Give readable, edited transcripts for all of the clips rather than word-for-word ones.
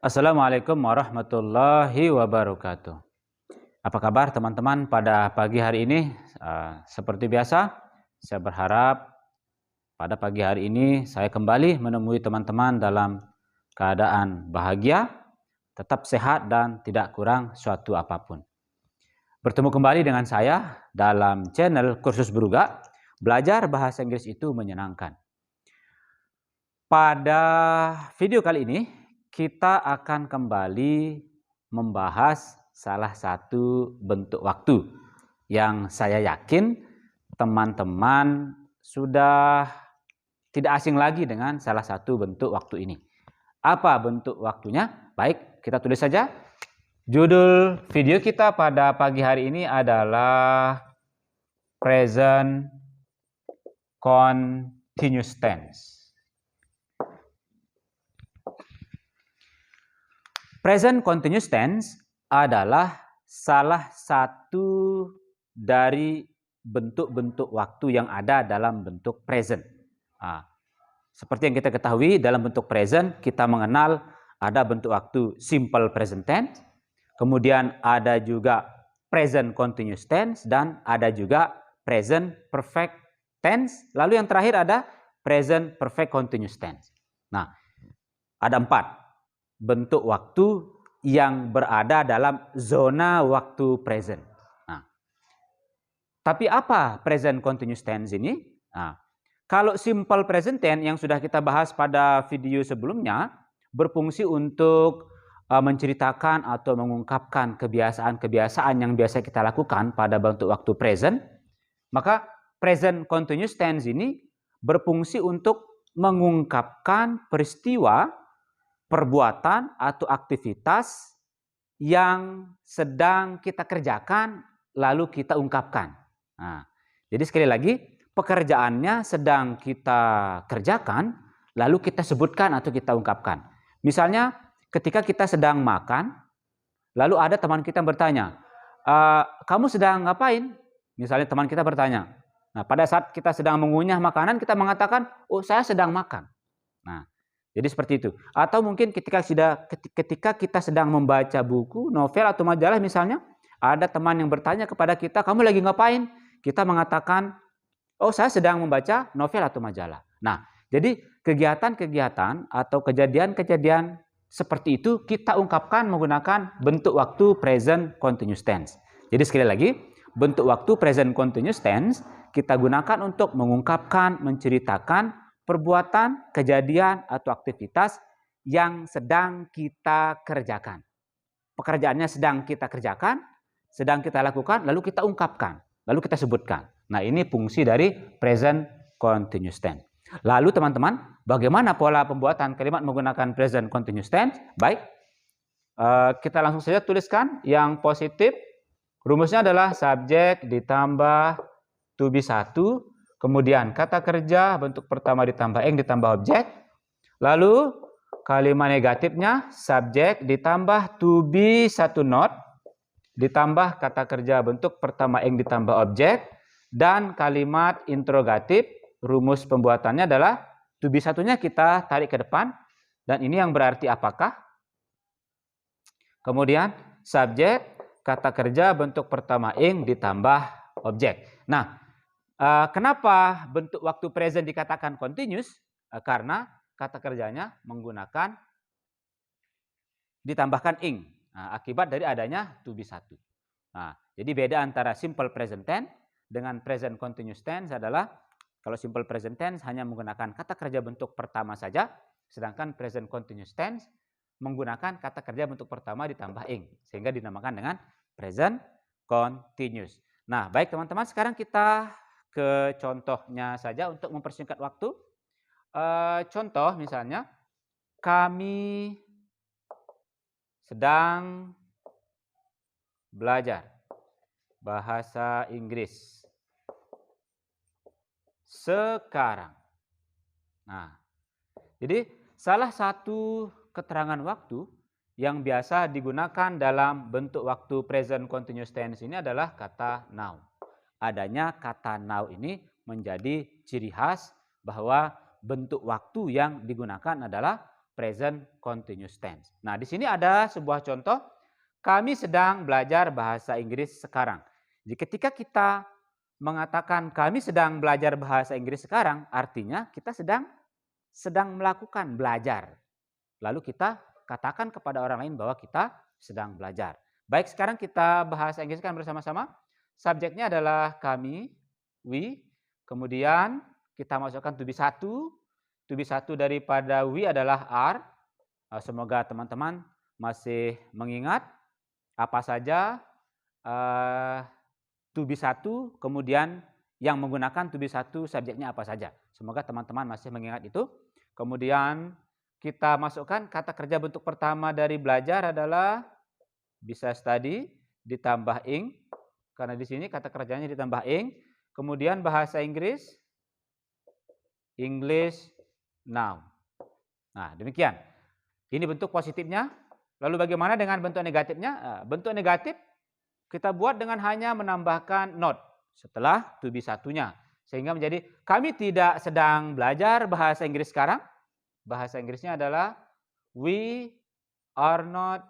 Assalamualaikum warahmatullahi wabarakatuh. Apa kabar teman-teman pada pagi hari ini? Seperti biasa, saya berharap pada pagi hari ini saya kembali menemui teman-teman dalam keadaan bahagia, tetap sehat dan tidak kurang suatu apapun. Bertemu kembali dengan saya dalam channel Kursus Beruga, belajar bahasa Inggris itu menyenangkan. Pada video kali ini, kita akan kembali membahas salah satu bentuk waktu yang saya yakin teman-teman sudah tidak asing lagi dengan salah satu bentuk waktu ini. Apa bentuk waktunya? Baik, kita tulis saja. Judul video kita pada pagi hari ini adalah Present Continuous Tense. Present Continuous Tense adalah salah satu dari bentuk-bentuk waktu yang ada dalam bentuk present. Seperti yang kita ketahui, dalam bentuk present kita mengenal ada bentuk waktu simple present tense, kemudian ada juga present continuous tense, dan ada juga present perfect tense, lalu yang terakhir ada present perfect continuous tense. Nah, ada 4 bentuk waktu yang berada dalam zona waktu present. Nah, tapi apa present continuous tense ini? Nah, kalau simple present tense yang sudah kita bahas pada video sebelumnya berfungsi untuk menceritakan atau mengungkapkan kebiasaan-kebiasaan yang biasa kita lakukan pada bentuk waktu present, maka present continuous tense ini berfungsi untuk mengungkapkan peristiwa, perbuatan atau aktivitas yang sedang kita kerjakan lalu kita ungkapkan. Nah, jadi sekali lagi, pekerjaannya sedang kita kerjakan lalu kita sebutkan atau kita ungkapkan. Misalnya ketika kita sedang makan, lalu ada teman kita yang bertanya, kamu sedang ngapain? Misalnya teman kita bertanya. Nah, pada saat kita sedang mengunyah makanan, kita mengatakan, oh saya sedang makan. Nah, jadi seperti itu. Atau mungkin ketika kita sedang membaca buku, novel atau majalah misalnya, ada teman yang bertanya kepada kita, kamu lagi ngapain? Kita mengatakan, oh saya sedang membaca novel atau majalah. Nah, jadi kegiatan-kegiatan atau kejadian-kejadian seperti itu kita ungkapkan menggunakan bentuk waktu present continuous tense. Jadi sekali lagi, bentuk waktu present continuous tense kita gunakan untuk mengungkapkan, menceritakan perbuatan, kejadian, atau aktivitas yang sedang kita kerjakan. Pekerjaannya sedang kita kerjakan, sedang kita lakukan, lalu kita ungkapkan, lalu kita sebutkan. Nah, ini fungsi dari present continuous tense. Lalu teman-teman, bagaimana pola pembuatan kalimat menggunakan present continuous tense? Baik, kita langsung saja tuliskan yang positif. Rumusnya adalah subjek ditambah to be 1, kemudian kata kerja bentuk pertama ditambah ing ditambah objek. Lalu kalimat negatifnya subjek ditambah to be 1 not ditambah kata kerja bentuk pertama ing ditambah objek. Dan kalimat interrogatif rumus pembuatannya adalah to be 1-nya kita tarik ke depan. Dan ini yang berarti apakah. Kemudian subjek, kata kerja bentuk pertama ing ditambah objek. Nah, kenapa bentuk waktu present dikatakan continuous? Karena kata kerjanya menggunakan ditambahkan ing. Nah, akibat dari adanya to be 1. Nah, jadi beda antara simple present tense dengan present continuous tense adalah kalau simple present tense hanya menggunakan kata kerja bentuk pertama saja, sedangkan present continuous tense menggunakan kata kerja bentuk pertama ditambah ing, sehingga dinamakan dengan present continuous. Nah, baik teman-teman, sekarang kita ke contohnya saja untuk mempersingkat waktu. Contoh misalnya, kami sedang belajar bahasa Inggris sekarang. Nah, jadi salah satu keterangan waktu yang biasa digunakan dalam bentuk waktu present continuous tense ini adalah kata now. Adanya kata now ini menjadi ciri khas bahwa bentuk waktu yang digunakan adalah present continuous tense. Nah, di sini ada sebuah contoh, kami sedang belajar bahasa Inggris sekarang. Jadi ketika kita mengatakan kami sedang belajar bahasa Inggris sekarang, artinya kita sedang melakukan belajar. Lalu kita katakan kepada orang lain bahwa kita sedang belajar. Baik, sekarang kita bahasa Inggris kan bersama-sama. Subjeknya adalah kami, we. Kemudian kita masukkan to be satu. To be satu daripada we adalah are. Semoga teman-teman masih mengingat apa saja to be satu, kemudian yang menggunakan to be satu subjeknya apa saja. Semoga teman-teman masih mengingat itu. Kemudian kita masukkan kata kerja bentuk pertama dari belajar adalah bisa study ditambah ing, karena di sini kata kerjanya ditambah ing. Kemudian bahasa Inggris, English now. Nah, demikian. Ini bentuk positifnya. Lalu bagaimana dengan bentuk negatifnya? Bentuk negatif kita buat dengan hanya menambahkan not setelah to be satunya. Sehingga menjadi kami tidak sedang belajar bahasa Inggris sekarang. Bahasa Inggrisnya adalah we are not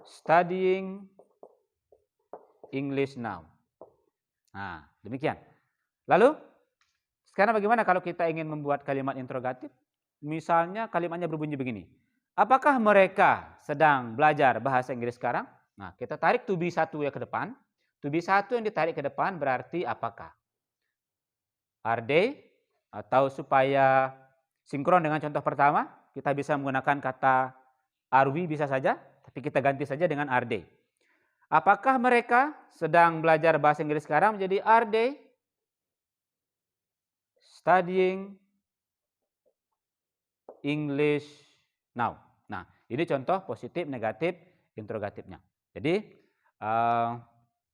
studying English now. Nah, demikian. Lalu, sekarang bagaimana kalau kita ingin membuat kalimat interrogatif? Misalnya kalimatnya berbunyi begini. Apakah mereka sedang belajar bahasa Inggris sekarang? Nah, kita tarik to be satu ya ke depan. To be satu yang ditarik ke depan berarti apakah? Are they? Atau supaya sinkron dengan contoh pertama, kita bisa menggunakan kata are we bisa saja, tapi kita ganti saja dengan are they. Apakah mereka sedang belajar bahasa Inggris sekarang? Menjadi are they studying English now. Nah, ini contoh positif, negatif, interrogatifnya. Jadi,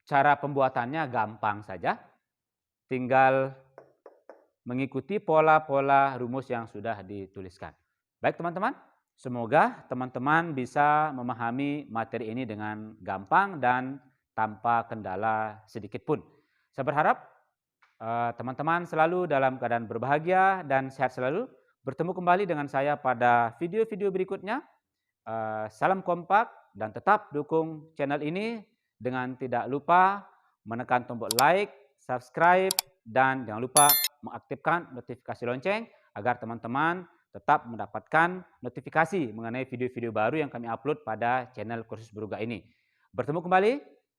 cara pembuatannya gampang saja. Tinggal mengikuti pola-pola rumus yang sudah dituliskan. Baik teman-teman, semoga teman-teman bisa memahami materi ini dengan gampang dan tanpa kendala sedikit pun. Saya berharap teman-teman selalu dalam keadaan berbahagia dan sehat selalu. Bertemu kembali dengan saya pada video-video berikutnya. Salam kompak dan tetap dukung channel ini dengan tidak lupa menekan tombol like, subscribe, dan jangan lupa mengaktifkan notifikasi lonceng agar teman-teman tetap mendapatkan notifikasi mengenai video-video baru yang kami upload pada channel Kursus Beruga ini. Bertemu kembali.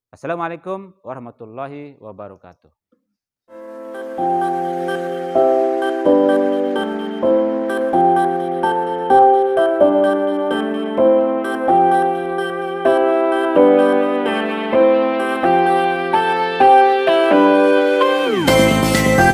Assalamualaikum warahmatullahi wabarakatuh.